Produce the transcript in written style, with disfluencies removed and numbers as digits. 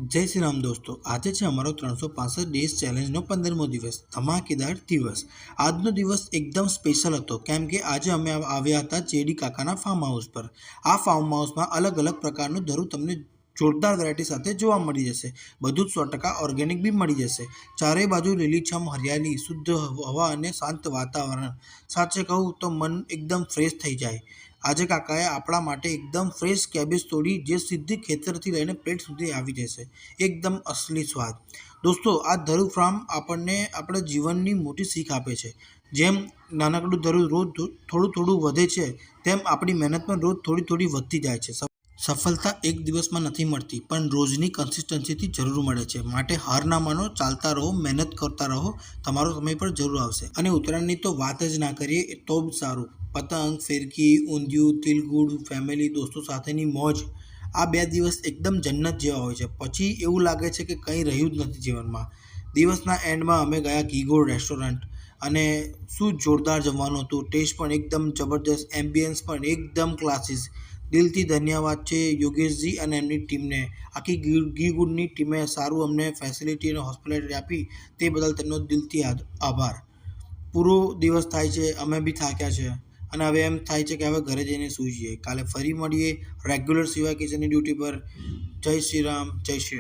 જય શ્રી રામ દોસ્તો, આજે છે અમારો 365 ડેઝ ચેલેન્જનો 15મો દિવસ, ધમાકેદાર દિવસ. આજનો દિવસ એકદમ સ્પેશિયલ હતો કેમ કે આજે અમે આવ્યા હતા જેડી કાકાના ફાર્મ હાઉસ પર. આ ફાર્મ હાઉસમાં અલગ અલગ પ્રકારનું ધરું તમને જોરદાર વેરાયટી સાથે જોવા મળી જશે. બધું જ 100% ઓર્ગેનિક બી મળી જશે. ચારે બાજુ લીલીછમ હરિયાળી, શુદ્ધ હવા અને શાંત વાતાવરણ. સાચે કહું તો મન એકદમ ફ્રેશ થઈ જાય. આજે કાકાએ આપણા માટે એકદમ ફ્રેશ કેબેજ તોડી જે સીધી ખેતરથી લઈને પ્લેટ સુધી આવી જશે. એકદમ અસલી સ્વાદ. દોસ્તો, આ ધરુ ફાર્મ આપણને આપણા જીવનની મોટી શીખ આપે છે. જેમ નાનકડું ધરુ રોજ થોડું થોડું વધે છે, તેમ આપણી મહેનત પણ રોજ થોડી થોડી વધતી જાય છે. સફળતા એક દિવસમાં નથી મળતી, પણ રોજની કન્સિસ્ટન્સીથી જરૂર મળે છે. માટે હાર ના માનો, ચાલતા રહો, મહેનત કરતા રહો, તમારો સમય પર જરૂર આવશે. અને ઉત્તરાયણની તો વાત જ ના કરીએ તો જ સારું. પતંગ, ફિરકી, ઊંધિયું, તિલગુડ, ફેમિલી, દોસ્તો સાથેની મોજ. આ 2 દિવસ એકદમ જન્નત જેવા હોય છે. પછી એવું લાગે છે કે કંઈ રહ્યું જ નથી જીવનમાં. દિવસના એન્ડમાં અમે ગયા ઘીગોળ રેસ્ટોરન્ટ, અને શું જોરદાર જમવાનું હતું. ટેસ્ટ પણ એકદમ જબરદસ્ત, એમ્બિયન્સ પણ એકદમ ક્લાસીસ. દિલથી ધન્યવાદ છે યોગેશજી અને એમની ટીમને. આખી ઘી ગુડની ટીમે સારું અમને ફેસિલિટી અને હોસ્પિટાલિટી આપી, તે બદલ તેમનો દિલથી આભાર. પૂરો દિવસ થાય છે, અમે બી થાક્યા છે, અને હવે એમ થાય છે કે હવે ઘરે જઈને સૂઈ જઈએ. કાલે ફરી મળીએ રેગ્યુલર સિવાય કિચનની ડ્યુટી પર. જય શ્રી રામ, જય શ્રી